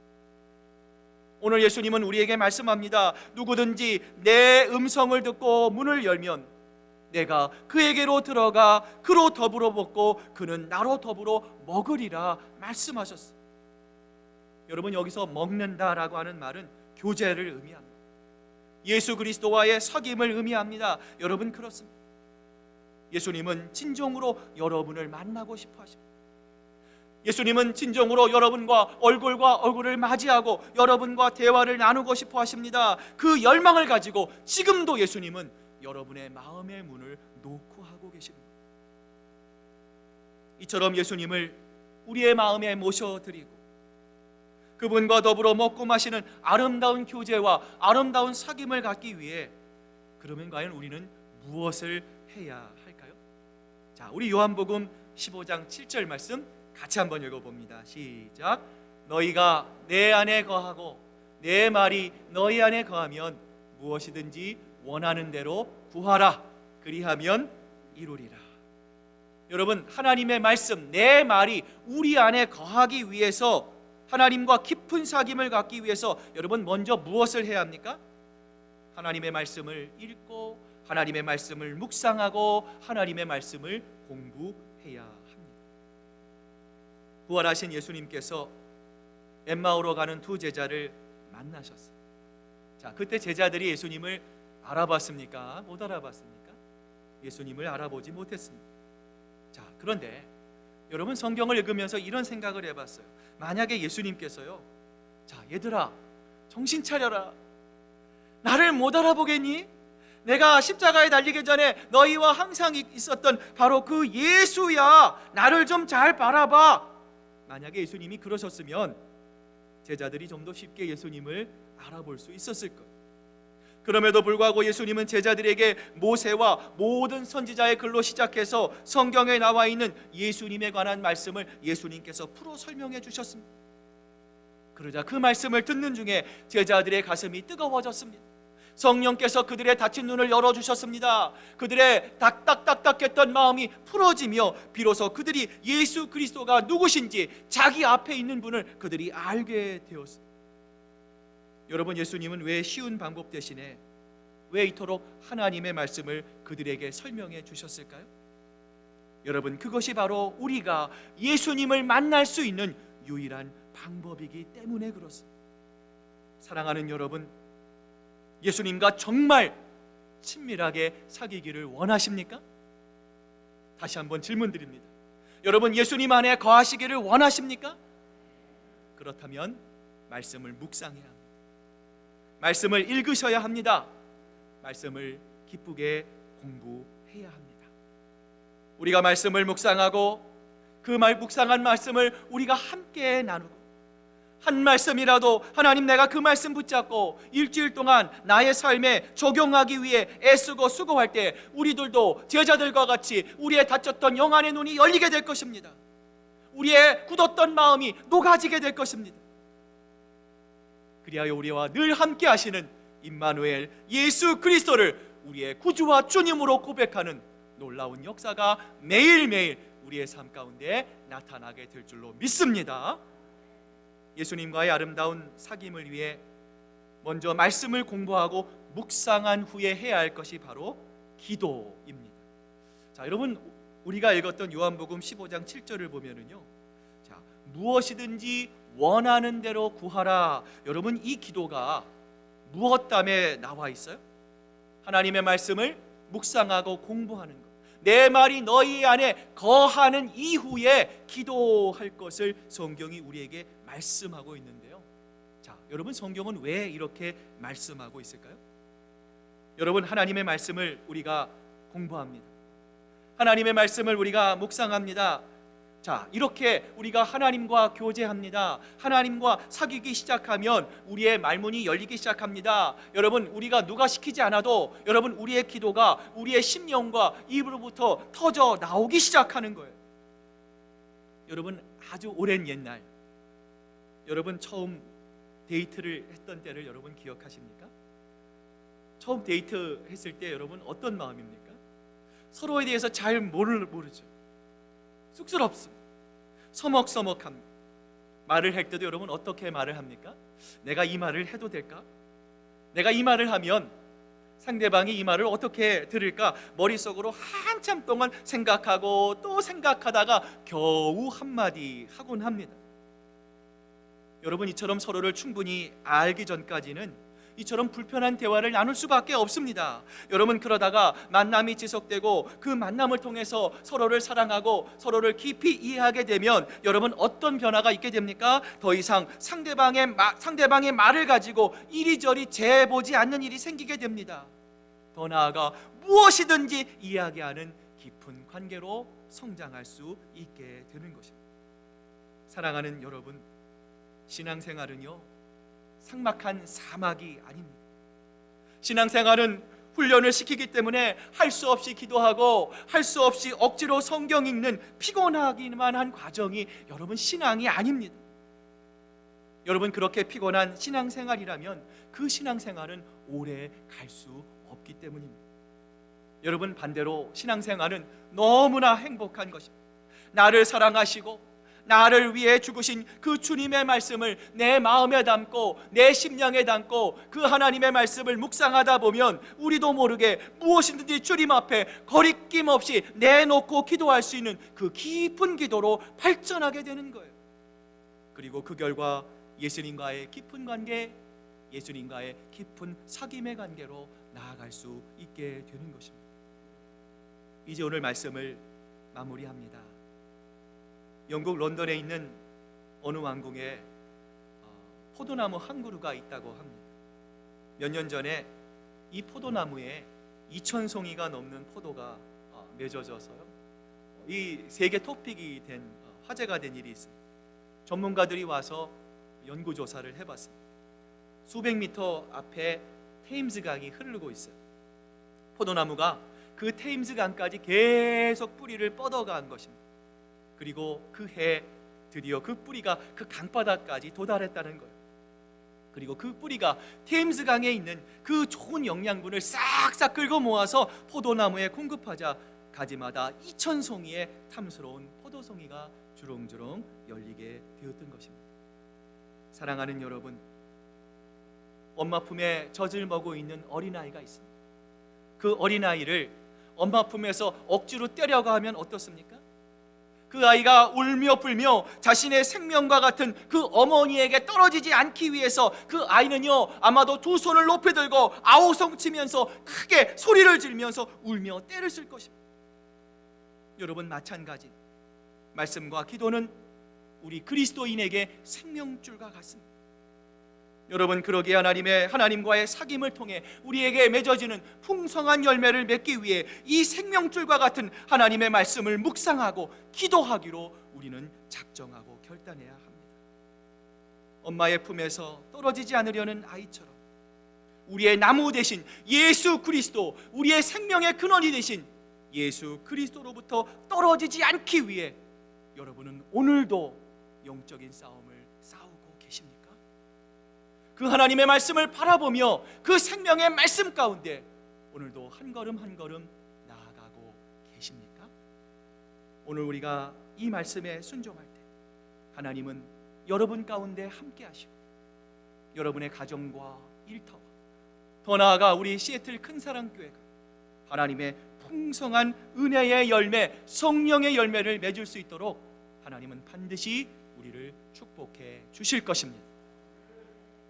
오늘 예수님은 우리에게 말씀합니다. 누구든지 내 음성을 듣고 문을 열면 내가 그에게로 들어가 그로 더불어 먹고 그는 나로 더불어 먹으리라 말씀하셨어요. 여러분, 여기서 먹는다라고 하는 말은 교제를 의미합니다. 예수 그리스도와의 사귐을 의미합니다. 여러분, 그렇습니다. 예수님은 진정으로 여러분을 만나고 싶어 하십니다. 예수님은 진정으로 여러분과 얼굴과 얼굴을 맞이하고 여러분과 대화를 나누고 싶어 하십니다. 그 열망을 가지고 지금도 예수님은 여러분의 마음의 문을 놓고 하고 계십니다. 이처럼 예수님을 우리의 마음에 모셔드리고 그분과 더불어 먹고 마시는 아름다운 교제와 아름다운 사귐을 갖기 위해 그러면 과연 우리는 무엇을 해야 할까요? 자, 우리 요한복음 15장 7절 말씀 같이 한번 읽어봅니다. 시작. 너희가 내 안에 거하고 내 말이 너희 안에 거하면 무엇이든지 원하는 대로 구하라. 그리하면 이루리라. 여러분, 하나님의 말씀, 내 말이 우리 안에 거하기 위해서, 하나님과 깊은 사귐을 갖기 위해서 여러분 먼저 무엇을 해야 합니까? 하나님의 말씀을 읽고 하나님의 말씀을 묵상하고 하나님의 말씀을 공부해야 합니다. 부활하신 예수님께서 엠마오로 가는 두 제자를 만나셨어요. 자, 그때 제자들이 예수님을 알아봤습니까? 못 알아봤습니까? 예수님을 알아보지 못했습니다. 자, 그런데 여러분, 성경을 읽으면서 이런 생각을 해봤어요. 만약에 예수님께서요, 자, 얘들아 정신 차려라, 나를 못 알아보겠니? 내가 십자가에 달리기 전에 너희와 항상 있었던 바로 그 예수야, 나를 좀 잘 바라봐. 만약에 예수님이 그러셨으면 제자들이 좀 더 쉽게 예수님을 알아볼 수 있었을 거예요. 그럼에도 불구하고 예수님은 제자들에게 모세와 모든 선지자의 글로 시작해서 성경에 나와 있는 예수님에 관한 말씀을 예수님께서 풀어 설명해 주셨습니다. 그러자 그 말씀을 듣는 중에 제자들의 가슴이 뜨거워졌습니다. 성령께서 그들의 닫힌 눈을 열어주셨습니다. 그들의 딱딱딱딱했던 마음이 풀어지며 비로소 그들이 예수 그리스도가 누구신지 자기 앞에 있는 분을 그들이 알게 되었습니다. 여러분, 예수님은 왜 쉬운 방법 대신에 왜 이토록 하나님의 말씀을 그들에게 설명해 주셨을까요? 여러분, 그것이 바로 우리가 예수님을 만날 수 있는 유일한 방법이기 때문에 그렇습니다. 사랑하는 여러분, 예수님과 정말 친밀하게 사귀기를 원하십니까? 다시 한번 질문 드립니다. 여러분, 예수님 안에 거하시기를 원하십니까? 그렇다면 말씀을 묵상해야 합니다. 말씀을 읽으셔야 합니다. 말씀을 기쁘게 공부해야 합니다. 우리가 말씀을 묵상하고 그 묵상한 말씀을 우리가 함께 나누고 한 말씀이라도 하나님 내가 그 말씀 붙잡고 일주일 동안 나의 삶에 적용하기 위해 애쓰고 수고할 때 우리들도 제자들과 같이 우리의 닫혔던 영안의 눈이 열리게 될 것입니다. 우리의 굳었던 마음이 녹아지게 될 것입니다. 그리하여 우리와 늘 함께 하시는 임마누엘 예수 그리스도를 우리의 구주와 주님으로 고백하는 놀라운 역사가 매일매일 우리의 삶 가운데 나타나게 될 줄로 믿습니다. 예수님과의 아름다운 사귐을 위해 먼저 말씀을 공부하고 묵상한 후에 해야 할 것이 바로 기도입니다. 자, 여러분, 우리가 읽었던 요한복음 15장 7절을 보면은요, 자, 무엇이든지 원하는 대로 구하라. 여러분, 이 기도가 무엇 담에 나와 있어요? 하나님의 말씀을 묵상하고 공부하는 것, 내 말이 너희 안에 거하는 이후에 기도할 것을 성경이 우리에게 말씀하고 있는데요. 자, 여러분, 성경은 왜 이렇게 말씀하고 있을까요? 여러분, 하나님의 말씀을 우리가 공부합니다. 하나님의 말씀을 우리가 묵상합니다. 자, 이렇게 우리가 하나님과 교제합니다. 하나님과 사귀기 시작하면 우리의 말문이 열리기 시작합니다. 여러분, 우리가 누가 시키지 않아도 여러분, 우리의 기도가 우리의 심령과 입으로부터 터져 나오기 시작하는 거예요. 여러분, 아주 오랜 옛날 여러분 처음 데이트를 했던 때를 여러분 기억하십니까? 처음 데이트 했을 때 여러분 어떤 마음입니까? 서로에 대해서 잘 모르죠. 쑥스럽습니다. 서먹서먹합니다. 말을 할 때도 여러분 어떻게 말을 합니까? 내가 이 말을 해도 될까? 내가 이 말을 하면 상대방이 이 말을 어떻게 들을까? 머릿속으로 한참 동안 생각하고 또 생각하다가 겨우 한마디 하곤 합니다. 여러분, 이처럼 서로를 충분히 알기 전까지는 이처럼 불편한 대화를 나눌 수밖에 없습니다. 여러분, 그러다가 만남이 지속되고 그 만남을 통해서 서로를 사랑하고 서로를 깊이 이해하게 되면 여러분 어떤 변화가 있게 됩니까? 더 이상 상대방의 말을 가지고 이리저리 재보지 않는 일이 생기게 됩니다. 더 나아가 무엇이든지 이야기하는 깊은 관계로 성장할 수 있게 되는 것입니다. 사랑하는 여러분, 신앙생활은요 삭막한 사막이 아닙니다. 신앙생활은 훈련을 시키기 때문에 할 수 없이 기도하고 할 수 없이 억지로 성경 읽는 피곤하기만 한 과정이 여러분 신앙이 아닙니다. 여러분, 그렇게 피곤한 신앙생활이라면 그 신앙생활은 오래 갈 수 없기 때문입니다. 여러분, 반대로 신앙생활은 너무나 행복한 것입니다. 나를 사랑하시고 나를 위해 죽으신 그 주님의 말씀을 내 마음에 담고 내 심령에 담고 그 하나님의 말씀을 묵상하다 보면 우리도 모르게 무엇이든지 주님 앞에 거리낌 없이 내놓고 기도할 수 있는 그 깊은 기도로 발전하게 되는 거예요. 그리고 그 결과 예수님과의 깊은 관계, 예수님과의 깊은 사귐의 관계로 나아갈 수 있게 되는 것입니다. 이제 오늘 말씀을 마무리합니다. 영국 런던에 있는 어느 왕궁에 포도나무 한 그루가 있다고 합니다. 몇 년 전에 이 포도나무에 2,000송이가 넘는 포도가 맺어져서요, 이 세계 토픽이 된 화제가 된 일이 있습니다. 전문가들이 와서 연구조사를 해봤습니다. 수백 미터 앞에 테임스강이 흐르고 있어요. 포도나무가 그 테임스강까지 계속 뿌리를 뻗어간 것입니다. 그리고 그 해 드디어 그 뿌리가 그 강바닥까지 도달했다는 거예요. 그리고 그 뿌리가 테임스강에 있는 그 좋은 영양분을 싹싹 끌고 모아서 포도나무에 공급하자 가지마다 2,000송이의 탐스러운 포도송이가 주렁주렁 열리게 되었던 것입니다. 사랑하는 여러분, 엄마 품에 젖을 먹고 있는 어린아이가 있습니다. 그 어린아이를 엄마 품에서 억지로 때려가 하면 어떻습니까? 그 아이가 울며 불며 자신의 생명과 같은 그 어머니에게 떨어지지 않기 위해서 그 아이는요, 아마도 두 손을 높이 들고 아우성치면서 크게 소리를 지르면서 울며 때렸을 것입니다. 여러분, 마찬가지 말씀과 기도는 우리 그리스도인에게 생명줄과 같습니다. 여러분, 그러기에 하나님과의 사귐을 통해 우리에게 맺어지는 풍성한 열매를 맺기 위해 이 생명줄과 같은 하나님의 말씀을 묵상하고 기도하기로 우리는 작정하고 결단해야 합니다. 엄마의 품에서 떨어지지 않으려는 아이처럼 우리의 나무 대신 예수 그리스도, 우리의 생명의 근원이 되신 예수 그리스도로부터 떨어지지 않기 위해 여러분은 오늘도 영적인 싸움을 싸우고 계십니까? 그 하나님의 말씀을 바라보며 그 생명의 말씀 가운데 오늘도 한 걸음 한 걸음 나아가고 계십니까? 오늘 우리가 이 말씀에 순종할 때 하나님은 여러분 가운데 함께 하시고 여러분의 가정과 일터와 더 나아가 우리 시애틀 큰사랑교회가 하나님의 풍성한 은혜의 열매, 성령의 열매를 맺을 수 있도록 하나님은 반드시 우리를 축복해 주실 것입니다.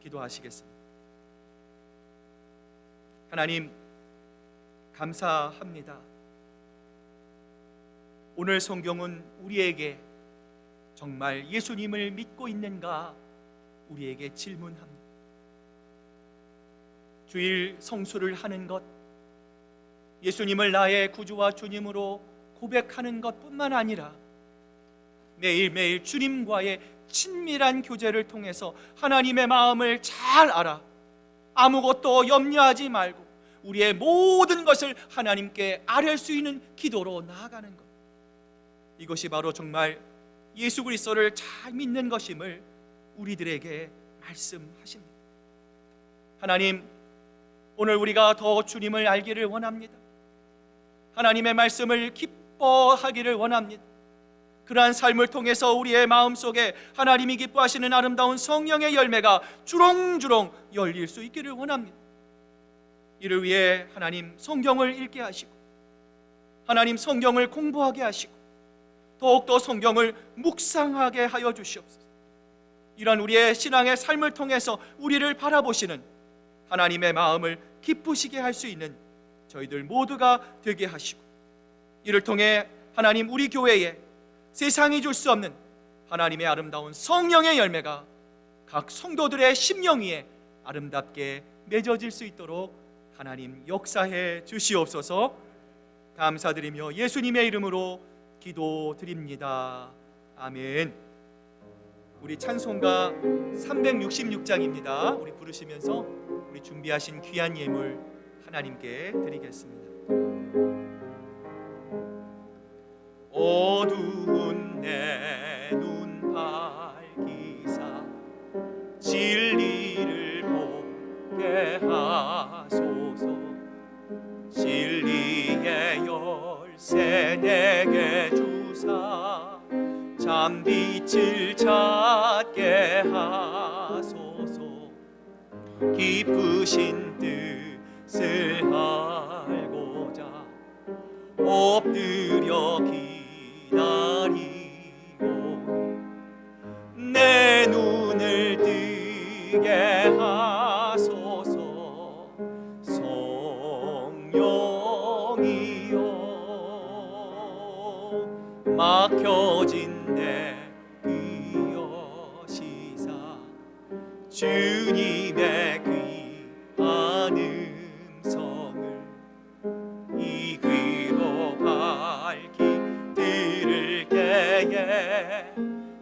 기도하시겠습니다. 하나님, 감사합니다. 오늘 성경은 우리에게 정말 예수님을 믿고 있는가 우리에게 질문합니다. 주일 성수를 하는 것, 예수님을 나의 구주와 주님으로 고백하는 것뿐만 아니라 매일매일 주님과의 친밀한 교제를 통해서 하나님의 마음을 잘 알아 아무것도 염려하지 말고 우리의 모든 것을 하나님께 아뢰 수 있는 기도로 나아가는 것, 이것이 바로 정말 예수 그리스도를 잘 믿는 것임을 우리들에게 말씀하십니다. 하나님, 오늘 우리가 더 주님을 알기를 원합니다. 하나님의 말씀을 기뻐하기를 원합니다. 그러한 삶을 통해서 우리의 마음속에 하나님이 기뻐하시는 아름다운 성령의 열매가 주렁주렁 열릴 수 있기를 원합니다. 이를 위해 하나님 성경을 읽게 하시고 하나님 성경을 공부하게 하시고 더욱더 성경을 묵상하게 하여 주시옵소서. 이런 우리의 신앙의 삶을 통해서 우리를 바라보시는 하나님의 마음을 기쁘시게 할 수 있는 저희들 모두가 되게 하시고 이를 통해 하나님 우리 교회에 세상이 줄 수 없는 하나님의 아름다운 성령의 열매가 각 성도들의 심령 위에 아름답게 맺어질 수 있도록 하나님 역사해 주시옵소서. 감사드리며 예수님의 이름으로 기도드립니다. 아멘. 우리 찬송가 366장입니다. 우리 부르시면서 우리 준비하신 귀한 예물 하나님께 드리겠습니다. 어두운 내 눈 밝히사 진리를 보게 하소서. 진리의 열쇠 내게 주사 잠빛을 찾게 하소서. 기쁘신 뜻을 알고자 엎드려 기다리고 내 눈을 뜨게 하소서. 성령이여 막혀진 내 귀여시사 주님의 귀한 음성을 이 귀로 밝히 들을 때에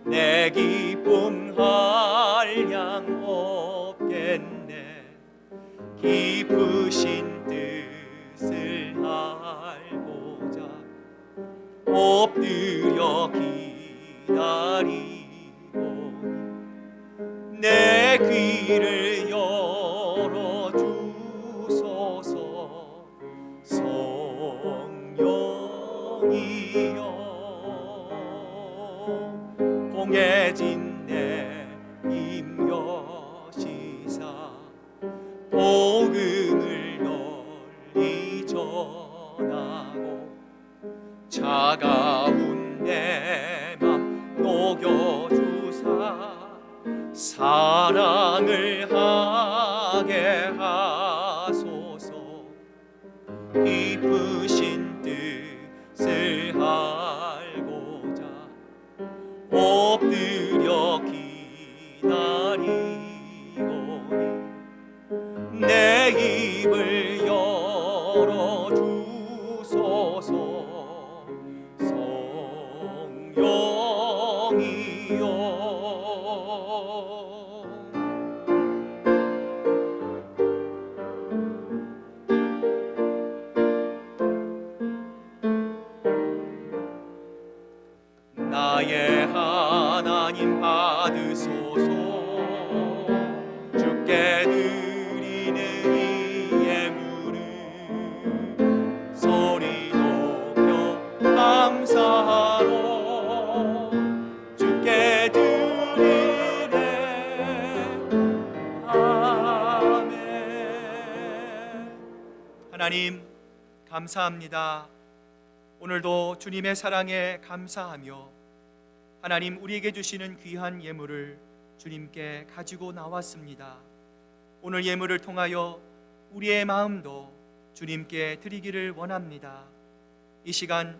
내 기쁨 한량 없겠네. 깊으신 뜻을 알고자 엎드려 기다리고 내 귀를 열어주소서. 성령이여 공해진 내 임여시사 복음을 널리 전하고 차가운 내 맘 녹여주사 사랑을 하게 하소서. 깊으신 뜻을 알고자 엎드려 기다리고니 내 입을 열어주소서. 성령이여 나의 하나님 받으소서. 주께 드리는 이 예물은 소리 높여 감사하러 주께 드리네. 아멘. 하나님 감사합니다. 오늘도 주님의 사랑에 감사하며 하나님 우리에게 주시는 귀한 예물을 주님께 가지고 나왔습니다. 오늘 예물을 통하여 우리의 마음도 주님께 드리기를 원합니다. 이 시간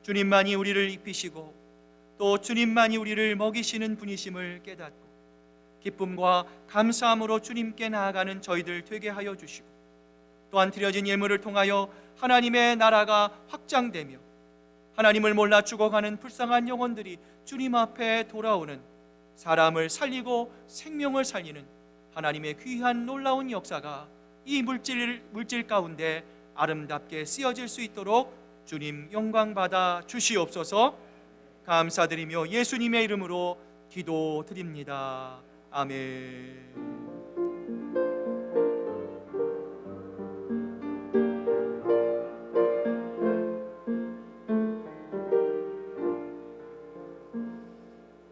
주님만이 우리를 입히시고 또 주님만이 우리를 먹이시는 분이심을 깨닫고 기쁨과 감사함으로 주님께 나아가는 저희들 되게 하여 주시고 또한 드려진 예물을 통하여 하나님의 나라가 확장되며 하나님을 몰라 죽어가는 불쌍한 영혼들이 주님 앞에 돌아오는 사람을 살리고 생명을 살리는 하나님의 귀한 놀라운 역사가 이 물질 가운데 아름답게 쓰여질 수 있도록 주님 영광 받아 주시옵소서. 감사드리며 예수님의 이름으로 기도드립니다. 아멘.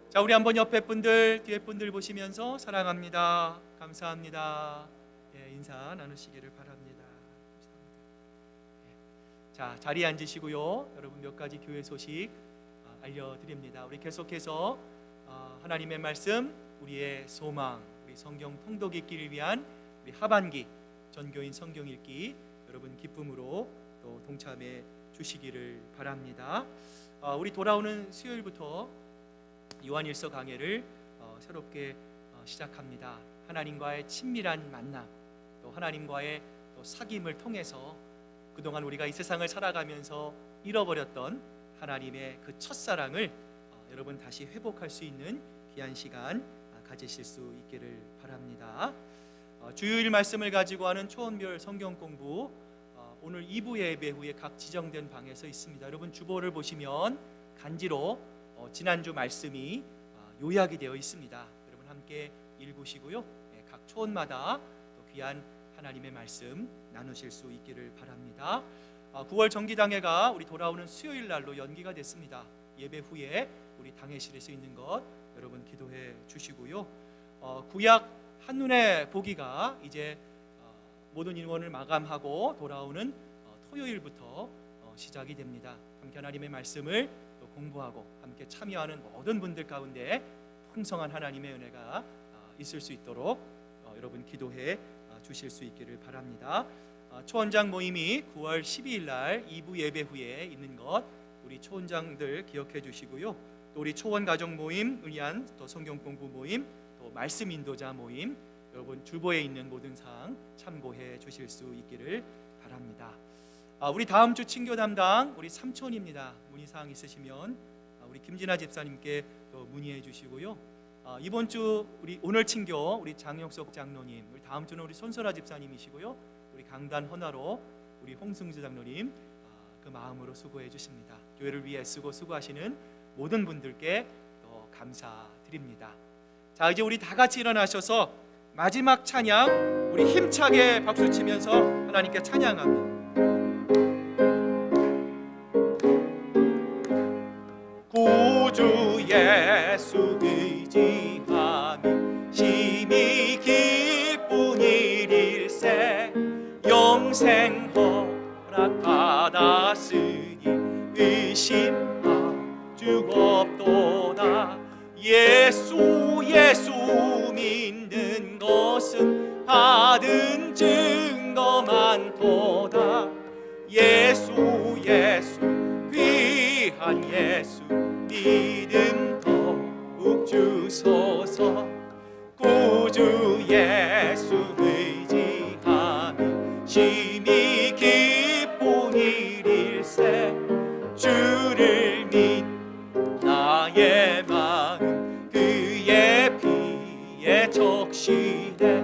자, 우리 한번 옆에 분들, 뒤에 분들 보시면서 사랑합니다, 감사합니다, 인사 나누시기를 바랍니다. 자, 자리에 앉으시고요. 여러분 몇 가지 교회 소식 알려드립니다. 우리 계속해서 하나님의 말씀, 우리의 소망, 우리 성경 통독 읽기를 위한 우리 하반기 전교인 성경 읽기 여러분 기쁨으로 또 동참해 주시기를 바랍니다. 우리 돌아오는 수요일부터 요한일서 강해를 새롭게 시작합니다. 하나님과의 친밀한 만남, 또 하나님과의 또 사귐을 통해서 그동안 우리가 이 세상을 살아가면서 잃어버렸던 하나님의 그 첫사랑을 여러분 다시 회복할 수 있는 귀한 시간 가지실 수 있기를 바랍니다. 주요일 말씀을 가지고 하는 초원별 성경 공부 오늘 2부 예배 후에 각 지정된 방에서 있습니다. 여러분 주보를 보시면 간지로 지난주 말씀이 요약이 되어 있습니다. 여러분 함께 읽으시고요. 각 초원마다 또 귀한 하나님의 말씀 나누실 수 있기를 바랍니다. 9월 정기당회가 우리 돌아오는 수요일 날로 연기가 됐습니다. 예배 후에 우리 당회실에서 있는 것 여러분 기도해 주시고요. 구약 한눈에 보기가 이제 모든 인원을 마감하고 돌아오는 토요일부터 시작이 됩니다. 함께 하나님의 말씀을 또 공부하고 함께 참여하는 모든 분들 가운데 풍성한 하나님의 은혜가 있을 수 있도록 여러분 기도해 주실 수 있기를 바랍니다. 초원장 모임이 9월 12일 날 2부 예배 후에 있는 것 우리 초원장들 기억해 주시고요. 또 우리 초원 가족 모임, 의안 또 성경 공부 모임, 또 말씀 인도자 모임 여러분 주보에 있는 모든 사항 참고해 주실 수 있기를 바랍니다. 우리 다음 주 친교 담당 우리 삼촌입니다. 문의 사항 있으시면 우리 김진아 집사님께 또 문의해 주시고요. 이번 주 우리 오늘 친교 우리 장영석 장로님, 우리 다음 주는 우리 손설아 집사님이시고요. 우리 강단 헌화로 우리 홍승주 장로님 그 마음으로 수고해 주십니다. 교회를 위해 쓰고 수고하시는 모든 분들께 또 감사드립니다. 자, 이제 우리 다 같이 일어나셔서 마지막 찬양 우리 힘차게 박수 치면서 하나님께 찬양합니다. 구주 예수 의지함이 심히 기쁜 일일세 영생 허락받았으니 의심할 주 없도다. 예수 예수 믿는 것은 받은 증거 많도다. 예수 예수 귀한 예수 믿음 더욱 주소서. 구주 예수 의지함이 심히 기쁜 일일세 주를 믿 나의 마음 그의 피에 적시네.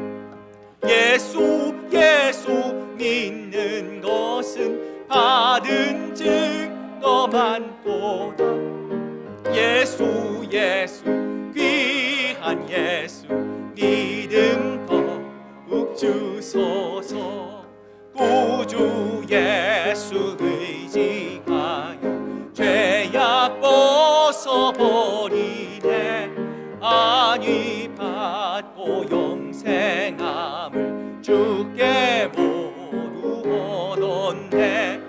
예수 예수 믿는 것은 받은 증거 많도다. 예수 예수 귀한 예수 믿음 더욱 주소서. 구주 예수 의지하여 죄악 벗어버리네. 안위 받고 영생함을 주께 모두 얻었네.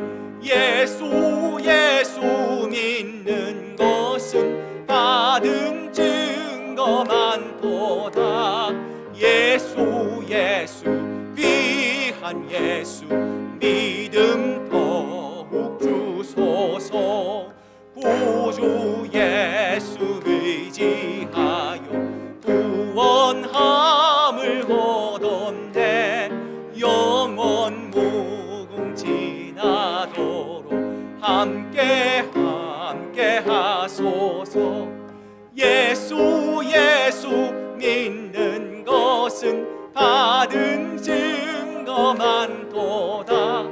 예수 예수 믿는 것은 받은 증거 많도다. 예수 예수 귀한 예수 믿음 더욱 주소서. 구주 예수 의지하여 구원함을 얻었네. 영원 무궁지나도록 함께 하소서. 예수 예수 믿는 것은 받은 증거 많도다.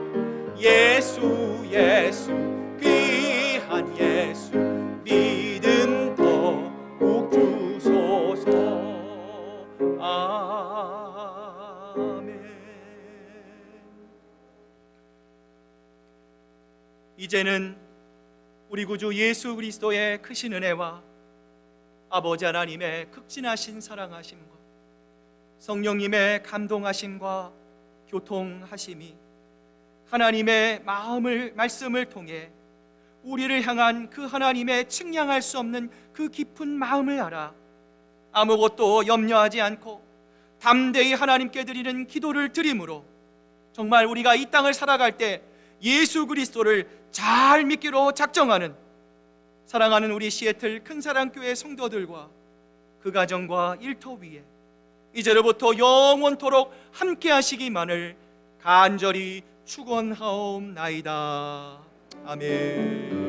예수 예수 귀한 예수 믿음 더욱 주소서. 아멘. 이제는 우리 구주 예수 그리스도의 크신 은혜와 아버지 하나님의 극진하신 사랑하심과 성령님의 감동하심과 교통하심이 하나님의 말씀을 통해 우리를 향한 그 하나님의 측량할 수 없는 그 깊은 마음을 알아 아무것도 염려하지 않고 담대히 하나님께 드리는 기도를 드림으로 정말 우리가 이 땅을 살아갈 때 예수 그리스도를 잘 믿기로 작정하는 사랑하는 우리 시애틀 큰사랑교회 성도들과 그 가정과 일터 위에 이제로부터 영원토록 함께 하시기만을 간절히 축원하옵나이다. 아멘.